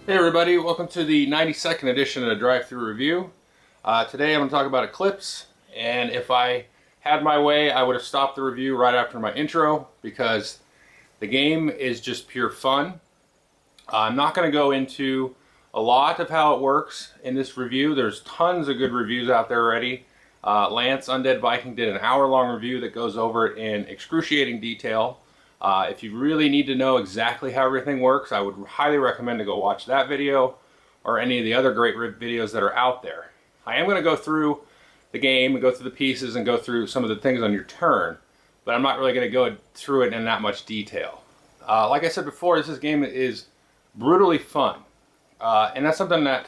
Hey everybody, welcome to the 92nd edition of the Drive-Thru Review. Today I'm going to talk about Eclipse, and if I had my way I would have stopped the review right after my intro because the game is just pure fun. I'm not going to go into a lot of how it works in this review. There's tons of good reviews out there already. Lance Undead Viking did an hour-long review that goes over it in excruciating detail. If you really need to know exactly how everything works, I would highly recommend to go watch that video or any of the other great videos that are out there. I am going to go through the game and go through the pieces and go through some of the things on your turn, but I'm not really going to go through it in that much detail. Like I said before, this game is brutally fun, and that's something that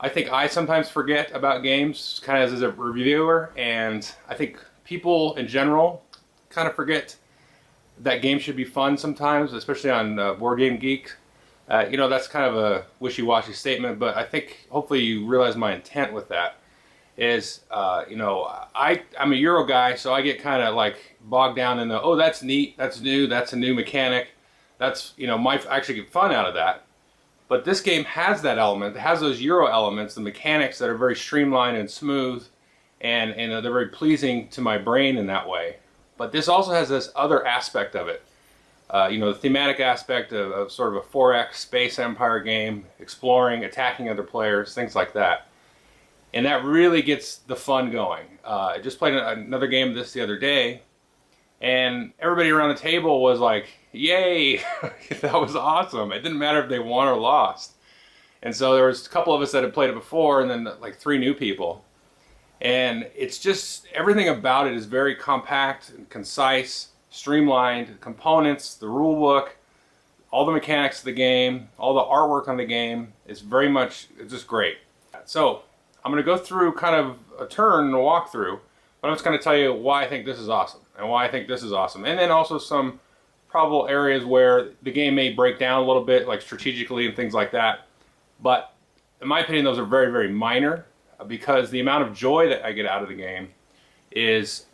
I think I sometimes forget about games, kind of as a reviewer, and I think people in general kind of forget that games should be fun sometimes, especially on Board Game Geek. You know, that's kind of a wishy-washy statement, but I think hopefully you realize my intent with that is, you know, I'm a Euro guy, so I get kind of like bogged down in the, oh, that's neat, that's new, that's a new mechanic, that's, you know, might actually get fun out of that. But this game has that element, it has those Euro elements, the mechanics that are very streamlined and smooth, and they're very pleasing to my brain in that way. But this also has this other aspect of it. You know, the thematic aspect of sort of a 4X space empire game, exploring, attacking other players, things like that. And that really gets the fun going. I just played another game of this the other day, and everybody around the table was like, yay, that was awesome. It didn't matter if they won or lost. And so there was a couple of us that had played it before, and then like 3 new people. And it's just, everything about it is very compact and concise, streamlined. Components, the rule book, all the mechanics of the game, all the artwork on the game is very much, it's just great. So I'm going to go through kind of a turn and a walkthrough, but I'm just going to tell you why I think this is awesome and why I think this is awesome. And then also some probable areas where the game may break down a little bit, like strategically and things like that. But in my opinion, those are very, very minor, because the amount of joy that I get out of the game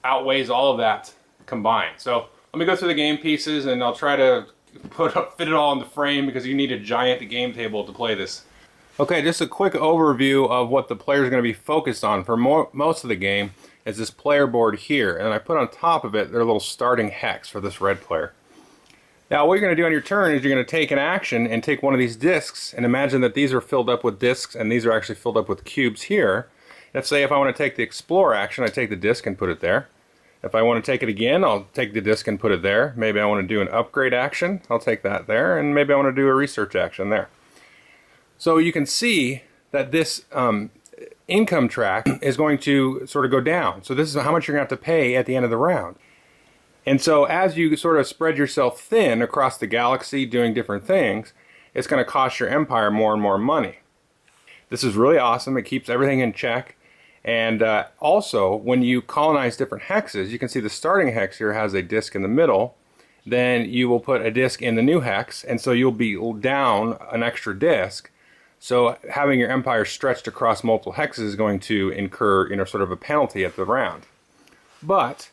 outweighs all of that combined. So let me go through the game pieces, and I'll try to fit it all in the frame, because you need a giant game table to play this. Okay, just a quick overview of what the player is going to be focused on for most of the game is this player board here, and I put on top of it their little starting hex for this red player. Now what you're going to do on your turn is you're going to take an action and take one of these discs, and imagine that these are filled up with discs and these are actually filled up with cubes here. Let's say if I want to take the explore action, I take the disc and put it there. If I want to take it again, I'll take the disc and put it there. Maybe I want to do an upgrade action, I'll take that there, and maybe I want to do a research action there. So you can see that this income track is going to sort of go down. So this is how much you're going to have to pay at the end of the round. And so as you sort of spread yourself thin across the galaxy doing different things, it's going to cost your empire more and more money. This is really awesome. It keeps everything in check. And also, when you colonize different hexes, you can see the starting hex here has a disc in the middle. Then you will put a disc in the new hex, and so you'll be down an extra disc. So having your empire stretched across multiple hexes is going to incur, you know, sort of a penalty at the round. But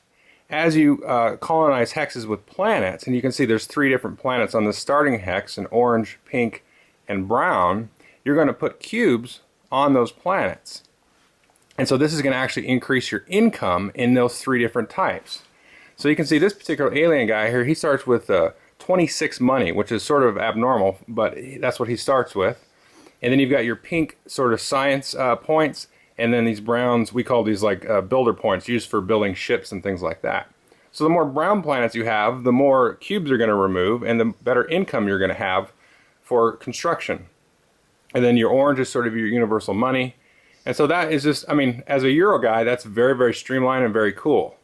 as you colonize hexes with planets, and you can see there's 3 different planets on the starting hex, in orange, pink, and brown, you're going to put cubes on those planets. And so this is going to actually increase your income in those 3 different types. So you can see this particular alien guy here, he starts with 26 money, which is sort of abnormal, but that's what he starts with. And then you've got your pink sort of science points, and then these browns, we call these like builder points, used for building ships and things like that. So the more brown planets you have, the more cubes you're going to remove, and the better income you're going to have for construction. And then your orange is sort of your universal money. And so that is just, I mean, as a Euro guy, that's very, very streamlined and very cool.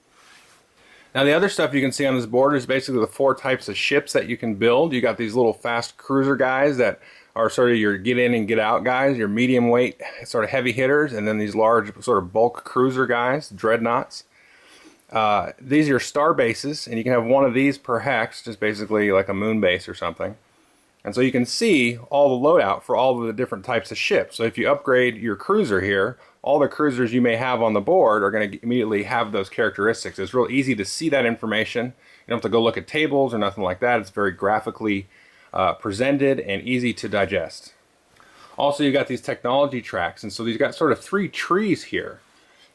Now the other stuff you can see on this board is basically the 4 types of ships that you can build. You got these little fast cruiser guys that are sort of your get in and get out guys, your medium weight sort of heavy hitters, and then these large sort of bulk cruiser guys, dreadnoughts. These are your star bases, and you can have one of these per hex, just basically like a moon base or something. And so you can see all the loadout for all of the different types of ships. So if you upgrade your cruiser here, all the cruisers you may have on the board are going to immediately have those characteristics. It's real easy to see that information. You don't have to go look at tables or nothing like that. It's very graphically presented and easy to digest. Also, you got these technology tracks, and so these got sort of 3 trees here.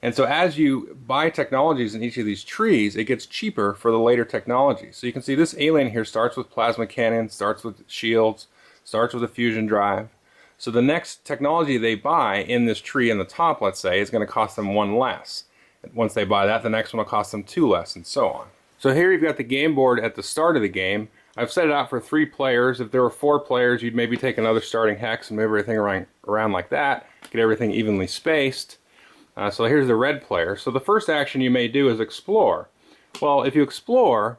And so as you buy technologies in each of these trees, it gets cheaper for the later technologies. So you can see this alien here starts with plasma cannon, starts with shields, starts with a fusion drive. So the next technology they buy in this tree in the top, let's say, is going to cost them 1 less. Once they buy that, the next one will cost them 2 less, and so on. So here you've got the game board at the start of the game. I've set it out for 3 players. If there were 4 players, you'd maybe take another starting hex and move everything around like that, get everything evenly spaced. So here's the red player. So the first action you may do is explore. Well, if you explore,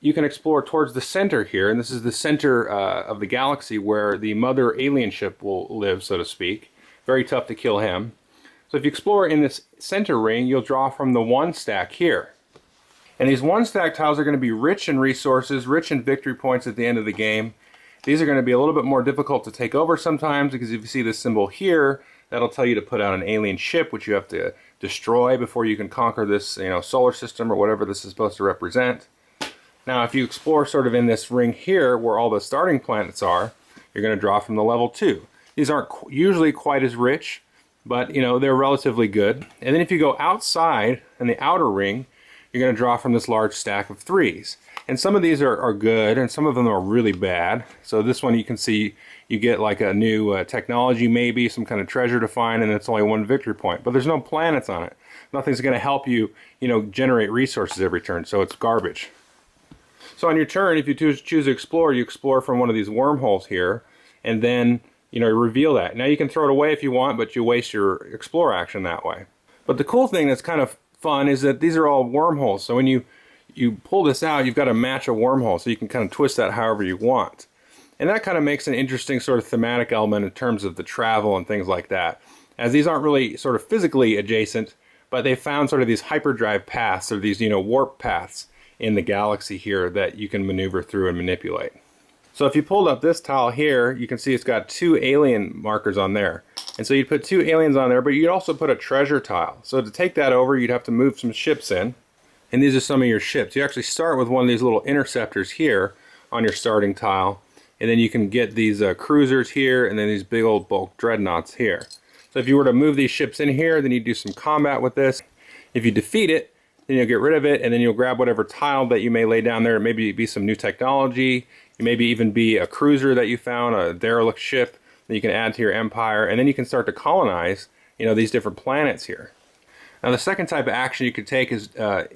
you can explore towards the center here, and this is the center of the galaxy where the mother alien ship will live, so to speak. Very tough to kill him. So if you explore in this center ring, you'll draw from the 1 stack here. And these 1 stack tiles are going to be rich in resources, rich in victory points at the end of the game. These are going to be a little bit more difficult to take over sometimes, because if you see this symbol here, that'll tell you to put out an alien ship, which you have to destroy before you can conquer this, solar system or whatever this is supposed to represent. Now, if you explore sort of in this ring here, where all the starting planets are, you're going to draw from the level 2. These aren't usually quite as rich, but they're relatively good. And then if you go outside in the outer ring, you're going to draw from this large stack of 3s. And some of these are good, and some of them are really bad. So this one you can see you get like a new technology, maybe some kind of treasure to find, and it's only 1 victory point. But there's no planets on it. Nothing's going to help you, generate resources every turn, so it's garbage. So on your turn, if you choose to explore, you explore from one of these wormholes here, and then reveal that. Now you can throw it away if you want, but you waste your explore action that way. But the cool thing that's kind of fun is that these are all wormholes. So when you pull this out, you've got to match a wormhole, so you can kind of twist that however you want. And that kind of makes an interesting sort of thematic element in terms of the travel and things like that, as these aren't really sort of physically adjacent, but they found sort of these hyperdrive paths, or these warp paths in the galaxy here that you can maneuver through and manipulate. So if you pulled up this tile here, you can see it's got 2 alien markers on there. And so you'd put 2 aliens on there, but you'd also put a treasure tile. So to take that over, you'd have to move some ships in. And these are some of your ships. You actually start with one of these little interceptors here on your starting tile. And then you can get these cruisers here, and then these big old bulk dreadnoughts here. So if you were to move these ships in here, then you'd do some combat with this. If you defeat it, then you'll get rid of it, and then you'll grab whatever tile that you may lay down there. Maybe be some new technology. Maybe even be a cruiser that you found, a derelict ship that you can add to your empire, and then you can start to colonize, these different planets here. Now the second type of action you could take is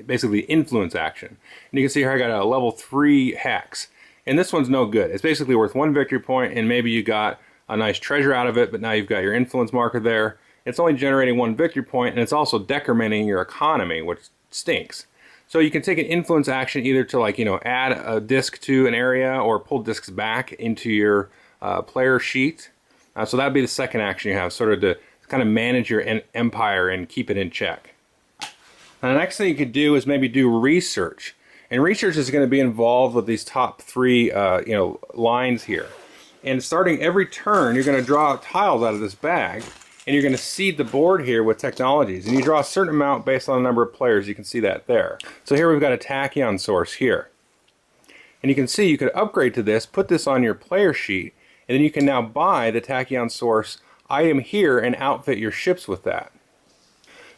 basically influence action. And you can see here I got a level 3 hex. And this one's no good. It's basically worth 1 victory point, and maybe you got a nice treasure out of it, but now you've got your influence marker there. It's only generating 1 victory point, and it's also decrementing your economy, which stinks. So you can take an influence action either to add a disc to an area, or pull discs back into your player sheet. So that'd be the second action you have, sort of to kind of manage your empire and keep it in check. Now the next thing you could do is maybe do research. And research is going to be involved with these top 3 lines here. And starting every turn, you're going to draw tiles out of this bag, and you're going to seed the board here with technologies. And you draw a certain amount based on the number of players. You can see that there. So here we've got a tachyon source here. And you can see you could upgrade to this, put this on your player sheet, and then you can now buy the tachyon source item here and outfit your ships with that.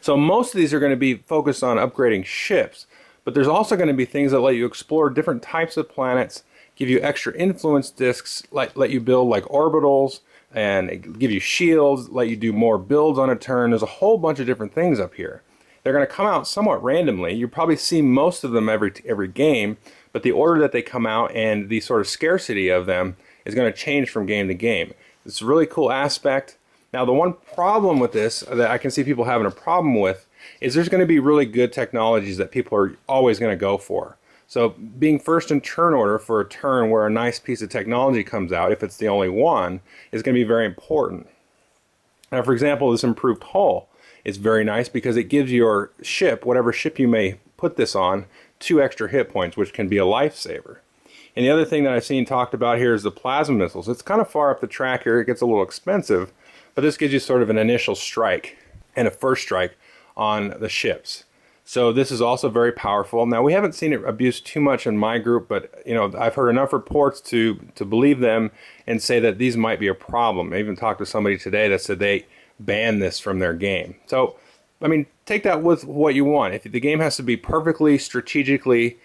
So most of these are going to be focused on upgrading ships, but there's also going to be things that let you explore different types of planets, give you extra influence discs, let you build like orbitals, and give you shields, let you do more builds on a turn. There's a whole bunch of different things up here. They're going to come out somewhat randomly. You probably see most of them every game, but the order that they come out and the sort of scarcity of them is going to change from game to game. It's a really cool aspect. Now the one problem with this that I can see people having a problem with is there's going to be really good technologies that people are always going to go for. So being first in turn order for a turn where a nice piece of technology comes out, if it's the only one, is going to be very important. Now, for example, this improved hull is very nice because it gives your ship, whatever ship you may put this on, 2 extra hit points, which can be a lifesaver. And the other thing that I've seen talked about here is the plasma missiles. It's kind of far up the track here. It gets a little expensive, but this gives you sort of an initial strike and a first strike on the ships. So this is also very powerful. Now, we haven't seen it abused too much in my group, but I've heard enough reports to believe them and say that these might be a problem. I even talked to somebody today that said they banned this from their game. So, I mean, take that with what you want. If the game has to be perfectly strategically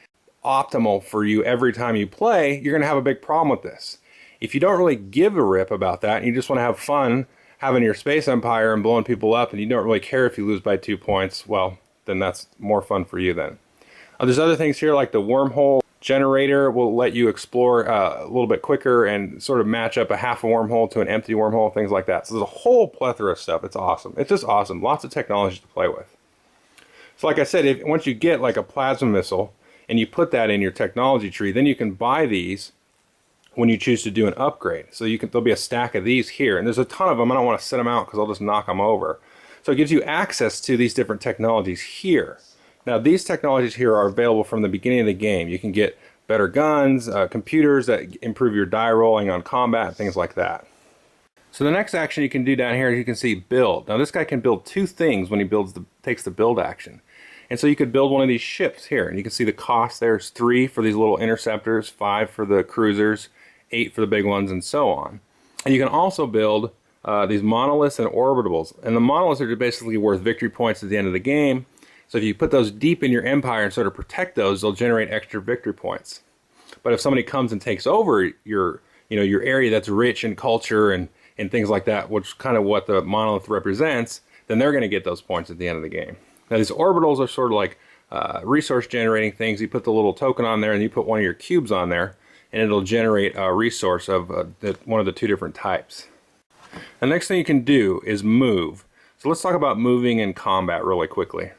optimal for you every time you play, you're going to have a big problem with this. If you don't really give a rip about that and you just want to have fun having your space empire and blowing people up and you don't really care if you lose by 2 points, well, then that's more fun for you then. There's other things here like the wormhole generator will let you explore a little bit quicker and sort of match up a half a wormhole to an empty wormhole, things like that. So there's a whole plethora of stuff. It's awesome. It's just awesome. Lots of technology to play with. So like I said, once you get like a plasma missile and you put that in your technology tree, then you can buy these when you choose to do an upgrade. So there'll be a stack of these here, and there's a ton of them. I don't want to set them out because I'll just knock them over. So it gives you access to these different technologies here. Now these technologies here are available from the beginning of the game. You can get better guns, computers that improve your die rolling on combat, things like that. So the next action you can do down here, you can see build. Now this guy can build 2 things when he takes the build action. And so you could build one of these ships here, and you can see the cost there's 3 for these little interceptors, 5 for the cruisers, 8 for the big ones, and so on. And you can also build these monoliths and orbitals. And the monoliths are basically worth victory points at the end of the game. So if you put those deep in your empire and sort of protect those, they'll generate extra victory points. But if somebody comes and takes over your area that's rich in culture and things like that, which is kind of what the monolith represents, then they're going to get those points at the end of the game. Now these orbitals are sort of like resource generating things. You put the little token on there and you put one of your cubes on there, and it'll generate a resource of one of the 2 different types. The next thing you can do is move. So let's talk about moving in combat really quickly.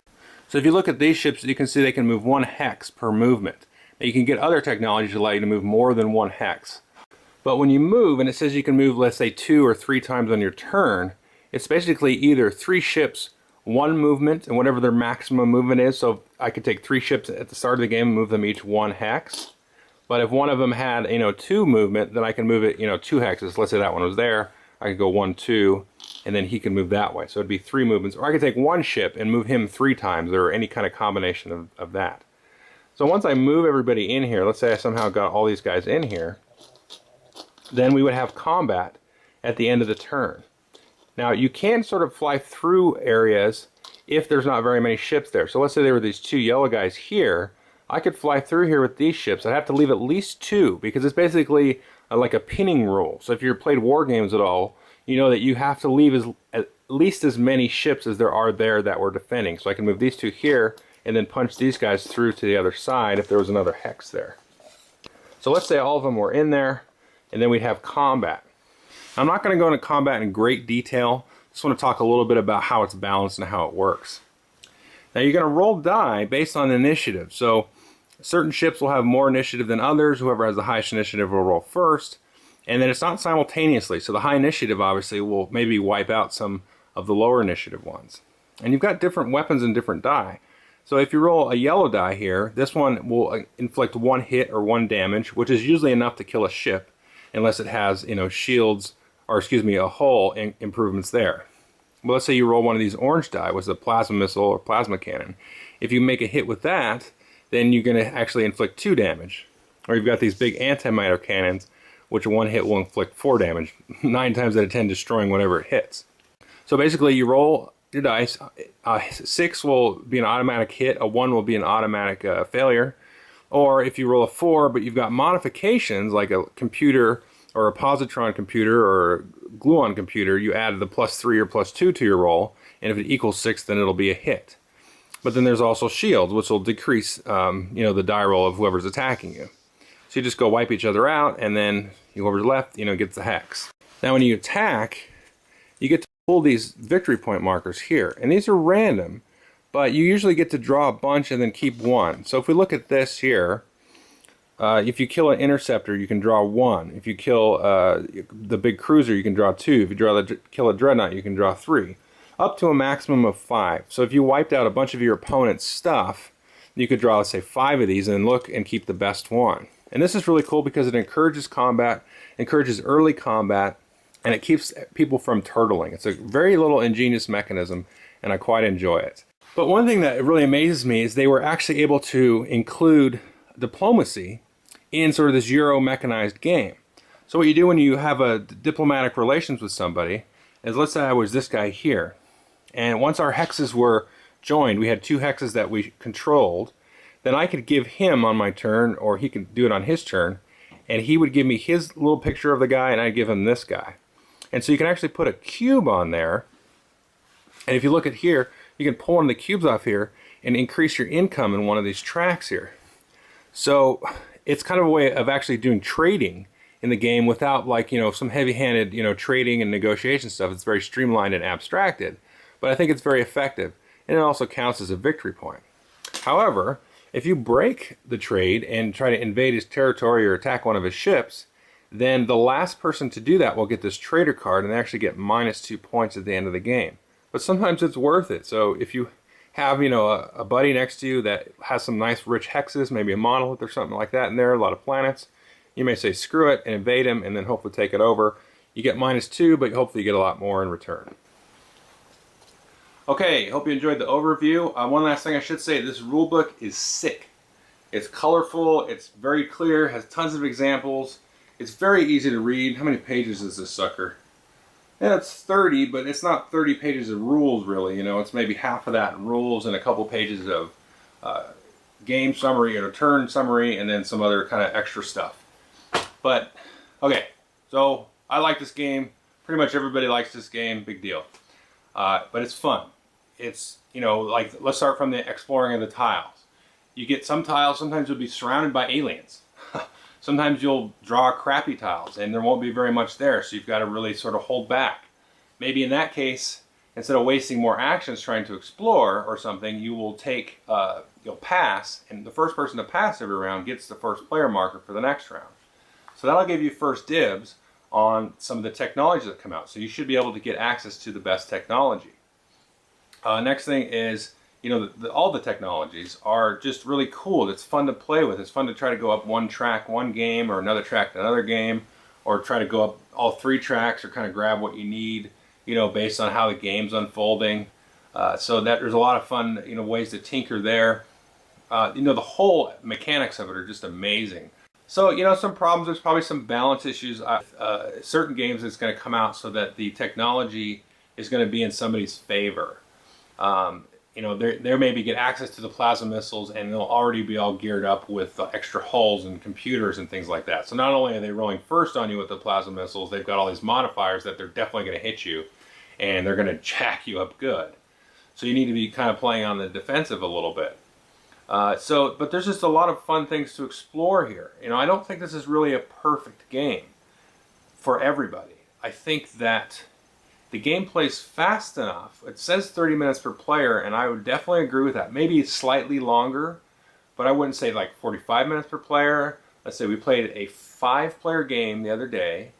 So if you look at these ships, you can see they can move 1 hex per movement. Now you can get other technologies that allow you to move more than 1 hex. But when you move, and it says you can move, let's say 2 or 3 times on your turn, it's basically either 3 ships, 1 movement, and whatever their maximum movement is. So I could take 3 ships at the start of the game and move them each 1 hex. But if one of them had, 2 movement, then I can move it, 2 hexes. Let's say that one was there. I could go 1, 2, and then he can move that way. So it'd be 3 movements. Or I could take 1 ship and move him 3 times, or any kind of combination of that. So once I move everybody in here, let's say I somehow got all these guys in here, then we would have combat at the end of the turn. Now you can sort of fly through areas if there's not very many ships there. So let's say there were these 2 yellow guys here. I could fly through here with these ships. I'd have to leave at least 2 because it's basically like a pinning rule. So if you've played war games at all, you know that you have to leave at least as many ships as there are there that we're defending. So I can move these 2 here and then punch these guys through to the other side if there was another hex there. So let's say all of them were in there, and then we'd have combat. I'm not going to go into combat in great detail. Just want to talk a little bit about how it's balanced and how it works. Now you're going to roll die based on initiative. So certain ships will have more initiative than others. Whoever has the highest initiative will roll first. And then it's not simultaneously. So the high initiative obviously will maybe wipe out some of the lower initiative ones. And you've got different weapons and different die. So if you roll a yellow die here, this one will inflict 1 hit or 1 damage, which is usually enough to kill a ship, unless it has, shields, or a hull improvements there. But let's say you roll one of these orange die with a plasma missile or plasma cannon. If you make a hit with that, then you're going to actually inflict 2 damage. Or you've got these big antimatter cannons, which 1 hit will inflict 4 damage, 9 times out of 10 destroying whatever it hits. So basically you roll your dice, 6 will be an automatic hit, a 1 will be an automatic failure. Or if you roll a 4, but you've got modifications like a computer or a positron computer or a gluon computer, you add the +3 or +2 to your roll, and if it equals 6, then it'll be a hit. But then there's also shields, which will decrease the die roll of whoever's attacking you. So you just go wipe each other out, and then whoever's left, gets the hex. Now when you attack, you get to pull these victory point markers here, and these are random, but you usually get to draw a bunch and then keep 1. So if we look at this here, if you kill an interceptor, you can draw 1. If you kill the big cruiser, you can draw 2. If you kill a dreadnought, you can draw 3. Up to a maximum of 5. So if you wiped out a bunch of your opponent's stuff, you could draw, let's say, 5 of these and look and keep the best one. And this is really cool because it encourages combat, encourages early combat, and it keeps people from turtling. It's a very little ingenious mechanism, and I quite enjoy it. But one thing that really amazes me is they were actually able to include diplomacy in sort of this Euro mechanized game. So what you do when you have a diplomatic relations with somebody is, let's say I was this guy here, and once our hexes were joined, we had two hexes that we controlled, then I could give him on my turn, or he could do it on his turn, and he would give me his little picture of the guy, and I'd give him this guy. And so you can actually put a cube on there, and if you look at here, you can pull one of the cubes off here and increase your income in one of these tracks here. So it's kind of a way of actually doing trading in the game without, like, you know, some heavy-handed, you know, trading and negotiation stuff. It's very streamlined and abstracted, but I think it's very effective, and it also counts as a victory point. However, if you break the trade and try to invade his territory or attack one of his ships, then the last person to do that will get this trader card, and they actually get -2 points at the end of the game. But sometimes it's worth it. So if you have, you know, a buddy next to you that has some nice rich hexes, maybe a monolith or something like that, and there are a lot of planets, you may say screw it and invade him, and then hopefully take it over. You get -2, but hopefully you get a lot more in return. Okay, hope you enjoyed the overview. One last thing I should say, this rule book is sick. It's colorful, it's very clear, has tons of examples. It's very easy to read. How many pages is this sucker? Yeah, it's 30, but it's not 30 pages of rules, really. You know, it's maybe half of that in rules and a couple pages of game summary and a turn summary, and then some other kind of extra stuff. But, okay, so I like this game. Pretty much everybody likes this game. Big deal. But it's fun. It's, you know, like, let's start from the exploring of the tiles. You get some tiles, sometimes you'll be surrounded by aliens. Sometimes you'll draw crappy tiles and there won't be very much there, so you've got to really sort of hold back. Maybe in that case, instead of wasting more actions trying to explore or something, you will take, you'll pass, and the first person to pass every round gets the first player marker for the next round. So that'll give you first dibs on some of the technologies that come out. So you should be able to get access to the best technology. Next thing is, you know, all the technologies are just really cool. It's fun to play with. It's fun to try to go up one track, one game, or another track, another game, or try to go up all 3 tracks, or kind of grab what you need, you know, based on how the game's unfolding. So that there's a lot of fun, you know, ways to tinker there. You know, the whole mechanics of it are just amazing. So, you know, some problems, there's probably some balance issues. Certain games it's going to come out so that the technology is going to be in somebody's favor. You know, they maybe get access to the plasma missiles and they'll already be all geared up with extra hulls and computers and things like that. So not only are they rolling first on you with the plasma missiles, they've got all these modifiers that they're definitely going to hit you and they're going to jack you up good. So you need to be kind of playing on the defensive a little bit. But there's just a lot of fun things to explore here. You know, I don't think this is really a perfect game for everybody. I think that the game plays fast enough. It says 30 minutes per player, and I would definitely agree with that. Maybe it's slightly longer, but I wouldn't say like 45 minutes per player. Let's say we played a 5-player game the other day,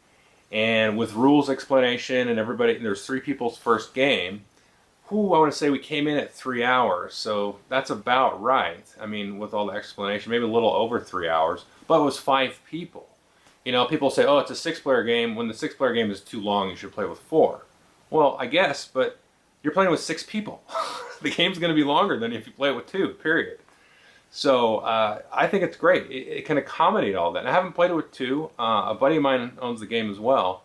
and with rules explanation and everybody, there's 3 people's first game. I want to say we came in at 3 hours, so that's about right. I mean, with all the explanation, maybe a little over 3 hours, but it was 5 people. You know, people say, oh, it's a 6-player game. When the 6-player game is too long, you should play with 4. Well, I guess, but you're playing with 6 people. The game's going to be longer than if you play it with 2, period. So I think it's great. It can accommodate all that. And I haven't played it with 2. A buddy of mine owns the game as well,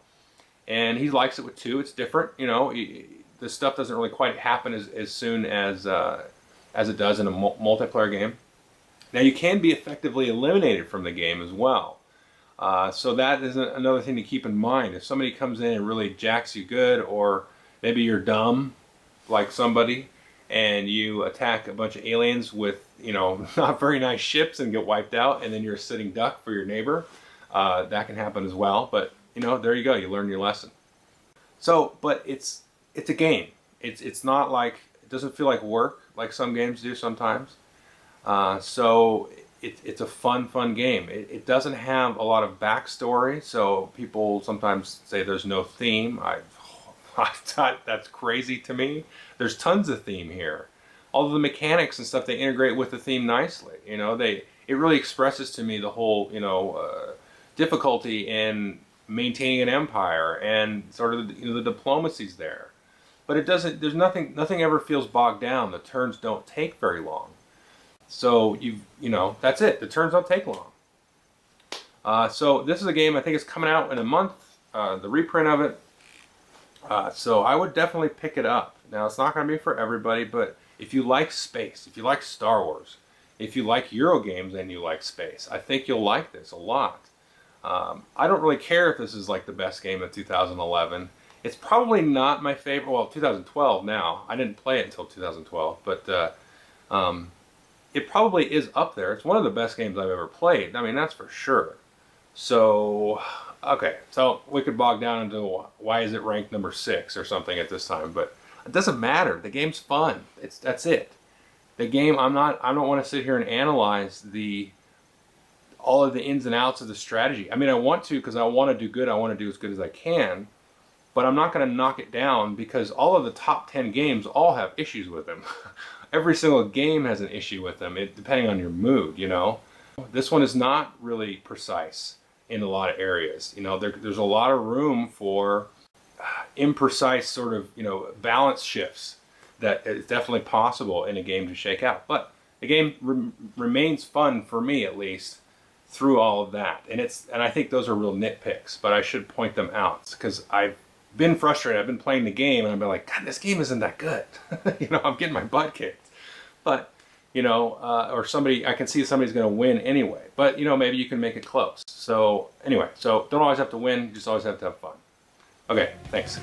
and he likes it with 2. It's different, you know. This stuff doesn't really quite happen as soon as it does in a multiplayer game. Now, you can be effectively eliminated from the game as well. So that is another thing to keep in mind. If somebody comes in and really jacks you good, or maybe you're dumb, like somebody, and you attack a bunch of aliens with, you know, not very nice ships and get wiped out, and then you're a sitting duck for your neighbor, that can happen as well. But, you know, there you go. You learn your lesson. So, but it's a game. It's not like, it doesn't feel like work like some games do sometimes. So it's a fun game. It doesn't have a lot of backstory, so people sometimes say there's no theme. I thought that's crazy to me. There's tons of theme here. All of the mechanics and stuff, they integrate with the theme nicely. You know, it really expresses to me the whole, you know, difficulty in maintaining an empire and sort of, you know, the diplomacy's there. but it doesn't. There's nothing ever feels bogged down. The turns don't take very long. So you know that's it. The turns don't take long. So this is a game I think is coming out in a month. The reprint of it. So I would definitely pick it up. Now it's not going to be for everybody, but if you like space, if you like Star Wars, if you like Euro games and you like space, I think you'll like this a lot. I don't really care if this is like the best game of 2011. It's probably not my favorite. Well, 2012 now. I didn't play it until 2012, but it probably is up there. It's one of the best games I've ever played. I mean, that's for sure. So, okay, so we could bog down into why is it ranked number 6 or something at this time, but it doesn't matter. The game's fun. That's it. The game, I don't want to sit here and analyze all of the ins and outs of the strategy. I mean, I want to because I want to do good. I want to do as good as I can, but I'm not going to knock it down because all of the top 10 games all have issues with them. Every single game has an issue with them, depending on your mood, you know. This one is not really precise in a lot of areas. You know, there's a lot of room for imprecise sort of, you know, balance shifts that is definitely possible in a game to shake out. But the game remains fun for me, at least, through all of that. And I think those are real nitpicks, but I should point them out because I've been frustrated. I've been playing the game and I've been like, God, this game isn't that good. You know, I'm getting my butt kicked. But, you know, or I can see somebody's going to win anyway. But, you know, maybe you can make it close. So, anyway, so don't always have to win. You just always have to have fun. Okay, thanks.